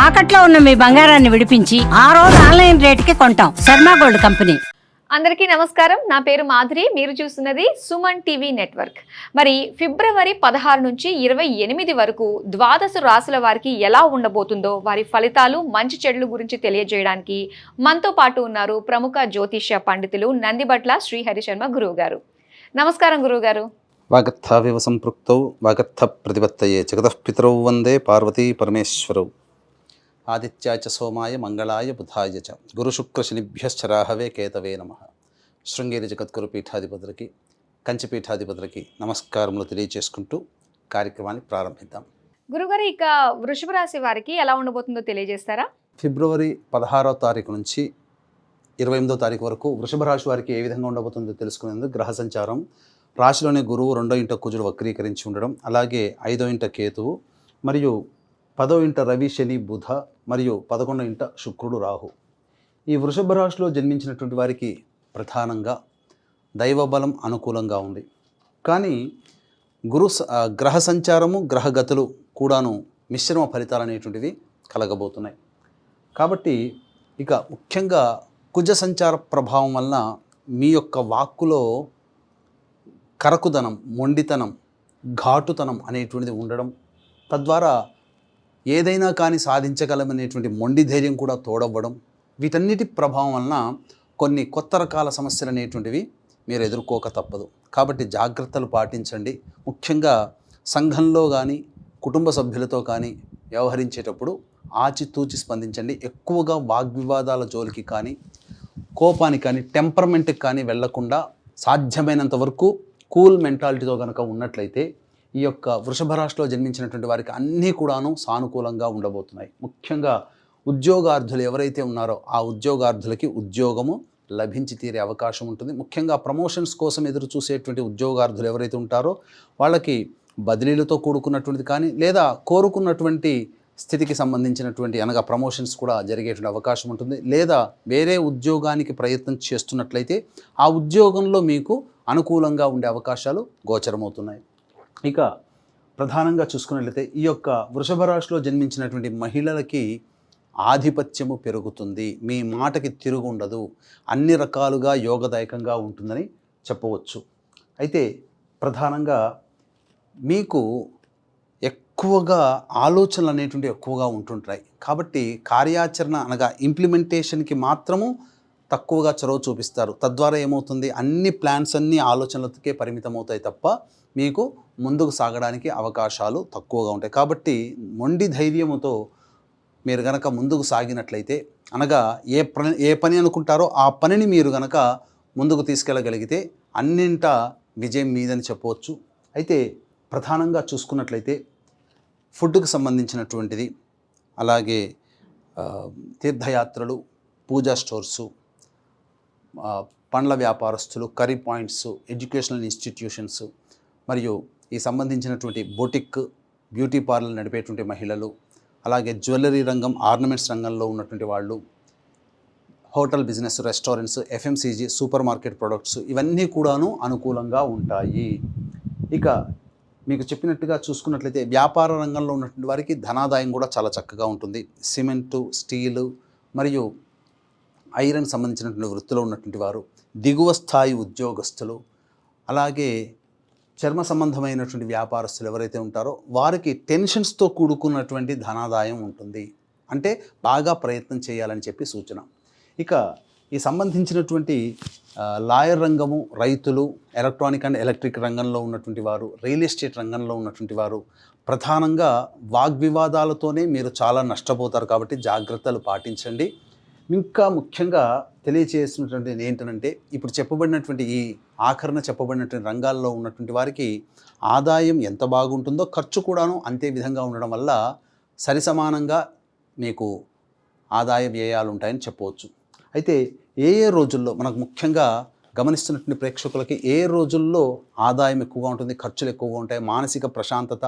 తాకట్లో ఉన్న మీ బంగారాన్ని విడిపించి ఆ రోజు ఆన్లైన్ రేటుకి కొంటాం. Sharma gold company. అందరికీ నమస్కారం. నా పేరు మాధురి. మీరు చూస్తున్నది సుమన్ టీవీ నెట్వర్క్. మరి ఫిబ్రవరి 16 నుంచి 28 వరకు ద్వాదశ రాశుల వారికి ఎలా ఉండబోతుందో, వారి ఫలితాలు మంచి చెడుల గురించి తెలియజేయడానికి మనతో పాటు ఉన్నారు ప్రముఖ జ్యోతిష్య పండితులు నందిబట్ల శ్రీహరి శర్మ గురువు గారు. నమస్కారం గురువు గారు. వాగర్థావివ సంపృక్తౌ వాగర్థ ప్రతిపత్తయే జగతఃపితరౌ వందే పార్వతీ పరమేశ్వరౌ. ఆదిత్యాయ చ సోమాయ మంగళాయ బుధాయ చ గురుశుక్రశనిభ్యశ్చ రాహవే కేతవే నమః. శృంగేరి జగద్గురు పీఠాధిపతులకి, కంచి పీఠాధిపతులకి నమస్కారములు తెలియజేసుకుంటూ కార్యక్రమాన్ని ప్రారంభిద్దాం. గురుగారు, ఇక వృషభ రాశి వారికి ఎలా ఉండబోతుందో తెలియజేస్తారా? ఫిబ్రవరి 16వ తారీఖు నుంచి 28వ తారీఖు వరకు వృషభ రాశి వారికి ఏ విధంగా ఉండబోతుందో తెలుసుకునేందుకు గ్రహ సంచారం, రాశిలోని గురువు 2వ ఇంట కుజుడు వక్రీకరించి ఉండడం, అలాగే 5వ ఇంట కేతువు, మరియు 10వ ఇంట రవి శని బుధ, మరియు 11వ ఇంట శుక్రుడు రాహు. ఈ వృషభ రాశిలో జన్మించినటువంటి వారికి ప్రధానంగా దైవబలం అనుకూలంగా ఉంది. కానీ గ్రహ సంచారము, గ్రహగతులు కూడాను మిశ్రమ ఫలితాలు అనేటువంటివి కలగబోతున్నాయి. కాబట్టి ఇక ముఖ్యంగా కుజ సంచార ప్రభావం వలన మీ యొక్క వాక్కులో కరకుదనం, మొండితనం, ఘాటుతనం అనేటువంటిది ఉండడం, తద్వారా ఏదైనా కానీ సాధించగలమనేటువంటి మొండి ధైర్యం కూడా తోడవ్వడం, వీటన్నిటి ప్రభావం వలన కొన్ని కొత్త రకాల సమస్యలు అనేటువంటివి మీరు ఎదుర్కోక తప్పదు. కాబట్టి జాగ్రత్తలు పాటించండి. ముఖ్యంగా సంఘంలో కానీ కుటుంబ సభ్యులతో కానీ వ్యవహరించేటప్పుడు ఆచితూచి స్పందించండి. ఎక్కువగా వాగ్వివాదాల జోలికి కానీ, కోపానికి కానీ, టెంపర్మెంట్కి కానీ వెళ్లకుండా సాధ్యమైనంత వరకు కూల్ మెంటాలిటీతో కనుక ఉన్నట్లయితే ఈ యొక్క వృషభ రాశిలో జన్మించినటువంటి వారికి అన్నీ కూడాను సానుకూలంగా ఉండబోతున్నాయి. ముఖ్యంగా ఉద్యోగార్థులు ఎవరైతే ఉన్నారో ఆ ఉద్యోగార్థులకి ఉద్యోగము లభించి తీరే అవకాశం ఉంటుంది. ముఖ్యంగా ప్రమోషన్స్ కోసం ఎదురు చూసేటువంటి ఉద్యోగార్థులు ఎవరైతే ఉంటారో వాళ్ళకి బదిలీలతో కూడుకున్నటువంటిది కానీ, లేదా కోరుకున్నటువంటి స్థితికి సంబంధించినటువంటి అనగా ప్రమోషన్స్ కూడా జరిగేటువంటి అవకాశం ఉంటుంది. లేదా వేరే ఉద్యోగానికి ప్రయత్నం చేస్తున్నట్లయితే ఆ ఉద్యోగంలో మీకు అనుకూలంగా ఉండే అవకాశాలు గోచరమవుతున్నాయి. ఇక ప్రధానంగా చూసుకున్నట్లయితే ఈ యొక్క వృషభ రాశిలో జన్మించినటువంటి మహిళలకి ఆధిపత్యము పెరుగుతుంది. మీ మాటకి తిరుగు ఉండదు. అన్ని రకాలుగా యోగదాయకంగా ఉంటుందని చెప్పవచ్చు. అయితే ప్రధానంగా మీకు ఎక్కువగా ఆలోచనలు అనేటువంటి ఎక్కువగా ఉంటుంటాయి. కాబట్టి కార్యాచరణ అనగా ఇంప్లిమెంటేషన్కి మాత్రము తక్కువగా చొరవ చూపిస్తారు. తద్వారా ఏమవుతుంది, అన్ని ప్లాన్స్ అన్నీ ఆలోచనలకే పరిమితం అవుతాయి తప్ప మీకు ముందుకు సాగడానికి అవకాశాలు తక్కువగా ఉంటాయి. కాబట్టి మొండి ధైర్యముతో మీరు గనక ముందుకు సాగినట్లయితే, అనగా ఏ పని అనుకుంటారో ఆ పనిని మీరు గనక ముందుకు తీసుకెళ్ళగలిగితే అన్నింటా విజయం మీదని చెప్పవచ్చు. అయితే ప్రధానంగా చూసుకున్నట్లయితే ఫుడ్కి సంబంధించినటువంటిది, అలాగే తీర్థయాత్రలు, పూజా స్టోర్సు, పండ్ల వ్యాపారస్తులు, కర్రీ పాయింట్స్, ఎడ్యుకేషనల్ ఇన్స్టిట్యూషన్స్, మరియు ఈ సంబంధించినటువంటి బొటిక్, బ్యూటీ పార్లర్ నడిపేటువంటి మహిళలు, అలాగే జ్యువెలరీ రంగం, ఆర్నమెంట్స్ రంగంలో ఉన్నటువంటి వాళ్ళు, hotel business, restaurants, FMCG, super market products, ఇవన్నీ కూడాను అనుకూలంగా ఉంటాయి. ఇక మీకు చెప్పినట్టుగా చూసుకున్నట్లయితే వ్యాపార రంగంలో ఉన్నటువంటి వారికి ధనాదాయం కూడా చాలా చక్కగా ఉంటుంది. సిమెంటు, స్టీలు మరియు ఐరన్ సంబంధించినటువంటి వృత్తిలో ఉన్నటువంటి వారు, దిగువ స్థాయి ఉద్యోగస్తులు, అలాగే చర్మ సంబంధమైనటువంటి వ్యాపారస్తులు ఎవరైతే ఉంటారో వారికి టెన్షన్స్తో కూడుకున్నటువంటి ధనాదాయం ఉంటుంది. అంటే బాగా ప్రయత్నం చేయాలని చెప్పి సూచన. ఇక ఈ సంబంధించినటువంటి లాయర్ రంగము, రైతులు, ఎలక్ట్రానిక్ అండ్ ఎలక్ట్రిక్ రంగంలో ఉన్నటువంటి వారు, రియల్ ఎస్టేట్ రంగంలో ఉన్నటువంటి వారు, ప్రధానంగా వాగ్వివాదాలతోనే మీరు చాలా నష్టపోతారు. కాబట్టి జాగ్రత్తలు పాటించండి. ఇంకా ముఖ్యంగా తెలియచేసినటువంటి ఏంటంటే, ఇప్పుడు చెప్పబడినటువంటి ఈ ఆఖరణ చెప్పబడినటువంటి రంగాల్లో ఉన్నటువంటి వారికి ఆదాయం ఎంత బాగుంటుందో ఖర్చు కూడాను అంతే విధంగా ఉండడం వల్ల సరిసమానంగా మీకు ఆదాయ వ్యయాలు ఉంటాయని చెప్పవచ్చు. అయితే ఏ రోజుల్లో మనకు ముఖ్యంగా గమనిస్తున్నటువంటి ప్రేక్షకులకి ఏ రోజుల్లో ఆదాయం ఎక్కువగా ఉంటుంది, ఖర్చులు ఎక్కువగా ఉంటాయి, మానసిక ప్రశాంతత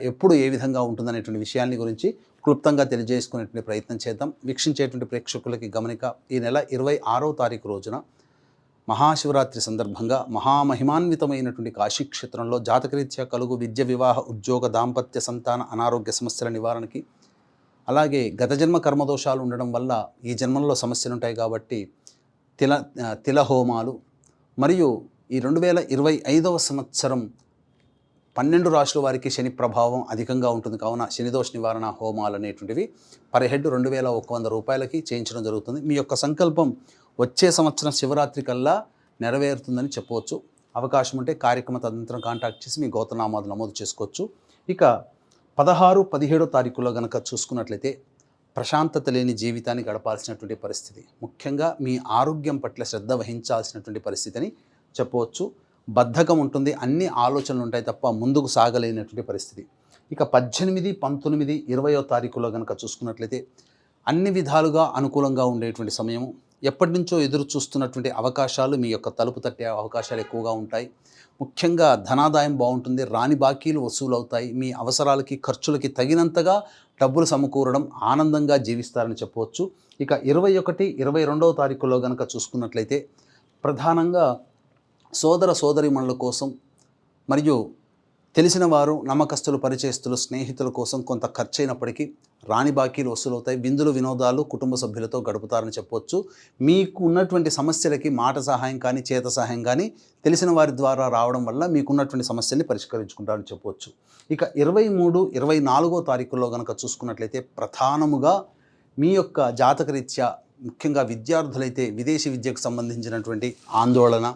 ఎప్పుడు ఏ విధంగా ఉంటుందనేటువంటి విషయాన్ని గురించి క్లుప్తంగా తెలియజేసుకునేటువంటి ప్రయత్నం చేద్దాం. వీక్షించేటువంటి ప్రేక్షకులకి గమనిక, ఈ నెల 26వ తారీఖు రోజున మహాశివరాత్రి సందర్భంగా మహామహిమాన్వితమైనటువంటి కాశీక్షేత్రంలో జాతకరీత్యా కలుగు విద్య, వివాహ, ఉద్యోగ, దాంపత్య, సంతాన, అనారోగ్య సమస్యల నివారణకి, అలాగే గత జన్మ కర్మదోషాలు ఉండడం వల్ల ఈ జన్మల్లో సమస్యలు ఉంటాయి కాబట్టి తిల హోమాలు, మరియు ఈ 2025వ సంవత్సరం 12 రాశుల వారికి శని ప్రభావం అధికంగా ఉంటుంది కావున శనిదోష నివారణ హోమాలు అనేటువంటివి పర్ హెడ్ 2100 రూపాయలకి చేయించడం జరుగుతుంది. మీ యొక్క సంకల్పం వచ్చే సంవత్సరం శివరాత్రి కల్లా నెరవేరుతుందని చెప్పవచ్చు. అవకాశం ఉంటే కార్యక్రమ తదనంతరం కాంటాక్ట్ చేసి మీ గోత్రనామాలు నమోదు చేసుకోవచ్చు. ఇక 16, 17 తారీఖులో కనుక చూసుకున్నట్లయితే ప్రశాంతత లేని జీవితాన్ని గడపాల్సినటువంటి పరిస్థితి, ముఖ్యంగా మీ ఆరోగ్యం పట్ల శ్రద్ధ వహించాల్సినటువంటి పరిస్థితి అని చెప్పవచ్చు. బద్ధకం ఉంటుంది, అన్ని ఆలోచనలు ఉంటాయి తప్ప ముందుకు సాగలేనటువంటి పరిస్థితి. ఇక 18, 19, 20వ తారీఖులో కనుక చూసుకున్నట్లయితే అన్ని విధాలుగా అనుకూలంగా ఉండేటువంటి సమయము. ఎప్పటి నుంచో ఎదురు చూస్తున్నటువంటి అవకాశాలు మీ యొక్క తలుపు తట్టే అవకాశాలు ఎక్కువగా ఉంటాయి. ముఖ్యంగా ధనాదాయం బాగుంటుంది, రాని బాకీలు వసూలు అవుతాయి, మీ అవసరాలకి ఖర్చులకి తగినంతగా డబ్బులు సమకూరడం, ఆనందంగా జీవిస్తారని చెప్పవచ్చు. ఇక 21, 22వ తారీఖులో కనుక చూసుకున్నట్లయితే ప్రధానంగా సోదర సోదరీమణుల కోసం మరియు తెలిసిన వారు, నమ్మకస్తులు, పరిచయస్తులు, స్నేహితుల కోసం కొంత ఖర్చు అయినప్పటికీ రాని బాకీలు వసూలవుతాయి. విందులు వినోదాలు కుటుంబ సభ్యులతో గడుపుతారని చెప్పవచ్చు. మీకు ఉన్నటువంటి సమస్యలకి మాట సహాయం కానీ చేత సహాయం కానీ తెలిసిన వారి ద్వారా రావడం వల్ల మీకున్నటువంటి సమస్యల్ని పరిష్కరించుకుంటారని చెప్పవచ్చు. ఇక 23, 24వ తారీఖుల్లో కనుక చూసుకున్నట్లయితే ప్రధానముగా మీ యొక్క జాతకరీత్యా ముఖ్యంగా విద్యార్థులైతే విదేశీ విద్యకు సంబంధించినటువంటి ఆందోళన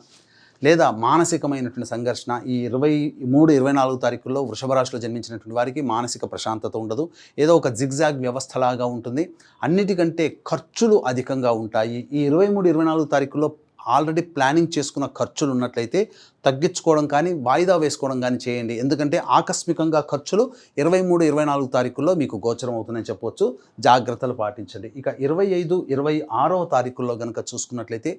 లేదా మానసికమైనటువంటి సంఘర్షణ, ఈ 23, 24 తారీఖుల్లో వృషభ రాశిలో జన్మించినటువంటి వారికి మానసిక ప్రశాంతత ఉండదు, ఏదో ఒక జిగ్జాగ్ వ్యవస్థలాగా ఉంటుంది. అన్నిటికంటే ఖర్చులు అధికంగా ఉంటాయి. ఈ 23, 24 తారీఖుల్లో ఆల్రెడీ ప్లానింగ్ చేసుకున్న ఖర్చులు ఉన్నట్లయితే తగ్గించుకోవడం కానీ వాయిదా వేసుకోవడం కానీ చేయండి. ఎందుకంటే ఆకస్మికంగా ఖర్చులు 23, 24 తారీఖుల్లో మీకు గోచరం అవుతుందని చెప్పవచ్చు. జాగ్రత్తలు పాటించండి. ఇక 25, 26వ తారీఖుల్లో కనుక చూసుకున్నట్లయితే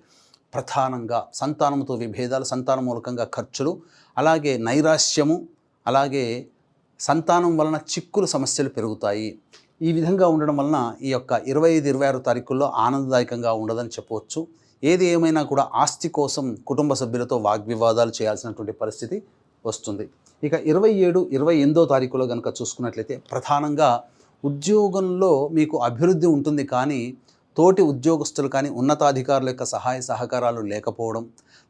ప్రధానంగా సంతానంతో విభేదాలు, సంతానం మూలకంగా ఖర్చులు, అలాగే నైరాశ్యము, అలాగే సంతానం వలన చిక్కులు సమస్యలు పెరుగుతాయి. ఈ విధంగా ఉండడం వలన ఈ యొక్క 25, 26 తారీఖుల్లో ఆనందదాయకంగా ఉండదని చెప్పవచ్చు. ఏది ఏమైనా కూడా ఆస్తి కోసం కుటుంబ సభ్యులతో వాగ్వివాదాలు చేయాల్సినటువంటి పరిస్థితి వస్తుంది. ఇక 27, 28వ తారీఖులో కనుక చూసుకున్నట్లయితే ప్రధానంగా ఉద్యోగంలో మీకు అభివృద్ధి ఉంటుంది, కానీ తోటి ఉద్యోగస్తులు కానీ ఉన్నతాధికారుల యొక్క సహాయ సహకారాలు లేకపోవడం,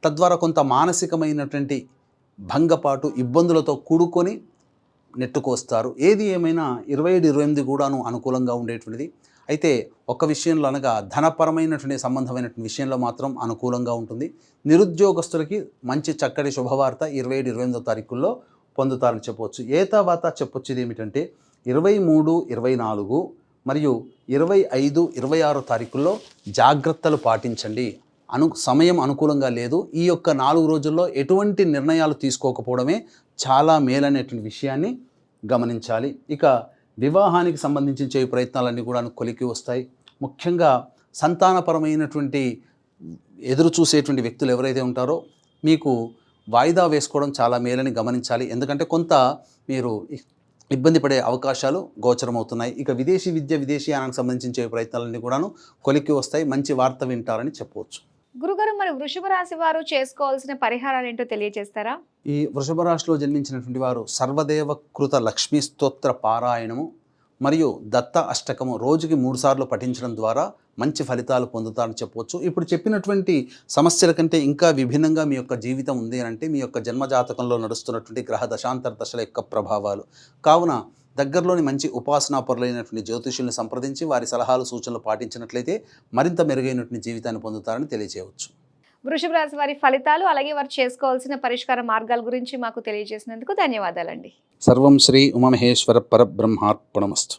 తద్వారా కొంత మానసికమైనటువంటి భంగపాటు, ఇబ్బందులతో కూడుకొని నెట్టుకొస్తారు. ఏది ఏమైనా 27, 28 కూడాను అనుకూలంగా ఉండేటువంటిది. అయితే ఒక విషయంలో అనగా ధనపరమైనటువంటి సంబంధమైనటువంటి విషయంలో మాత్రం అనుకూలంగా ఉంటుంది. నిరుద్యోగస్తులకి మంచి చక్కటి శుభవార్త 27, 28వ తారీఖుల్లో పొందుతారని చెప్పవచ్చు. తర్వాత చెప్పొచ్చు ఇది ఏమిటంటే 23, 24 మరియు 25, 26 తారీఖుల్లో జాగ్రత్తలు పాటించండి. సమయం అనుకూలంగా లేదు. ఈ యొక్క 4 రోజుల్లో ఎటువంటి నిర్ణయాలు తీసుకోకపోవడమే చాలా మేలనేటువంటి విషయాన్ని గమనించాలి. ఇక వివాహానికి సంబంధించి చేయ ప్రయత్నాలన్నీ కూడా కొలికి వస్తాయి. ముఖ్యంగా సంతానపరమైనటువంటి ఎదురు చూసేటువంటి వ్యక్తులు ఎవరైతే ఉంటారో మీకు వాయిదా వేసుకోవడం చాలా మేలని గమనించాలి. ఎందుకంటే కొంత మీరు ఇబ్బంది పడే అవకాశాలు గోచరమవుతున్నాయి. ఇక విదేశీ విద్య, విదేశీయానానికి సంబంధించి ప్రయత్నాలన్నీ కూడాను కొలికి వస్తాయి. మంచి వార్త వింటారని చెప్పవచ్చు. గురుగారు, మరి వృషభ రాశి వారు చేసుకోవాల్సిన పరిహారాలు ఏంటో తెలియజేస్తారా? ఈ వృషభ రాశిలో జన్మించినటువంటి వారు సర్వదేవకృత లక్ష్మీ స్తోత్ర పారాయణము మరియు దత్త అష్టకము రోజుకి 3 సార్లు పఠించడం ద్వారా మంచి ఫలితాలు పొందుతారని చెప్పవచ్చు. ఇప్పుడు చెప్పినటువంటి సమస్యల కంటే ఇంకా విభిన్నంగా మీ యొక్క జీవితం ఉంది అని అంటే మీ యొక్క జన్మజాతకంలో నడుస్తున్నటువంటి గ్రహ దశాంతర దశల యొక్క ప్రభావాలు. కావున దగ్గరలోని మంచి ఉపాసనాపరులైనటువంటి జ్యోతిషుల్ని సంప్రదించి వారి సలహాలు సూచనలు పాటించినట్లయితే మరింత మెరుగైనటువంటి జీవితాన్ని పొందుతారని తెలియజేయవచ్చు. వృషభ రాశి వారి ఫలితాలు అలాగే వారు చేసుకోవాల్సిన పరిష్కార మార్గాల గురించి మాకు తెలియజేసినందుకు ధన్యవాదాలండి. సర్వం శ్రీ ఉమామహేశ్వర పరబ్రహ్మార్పణమస్తు.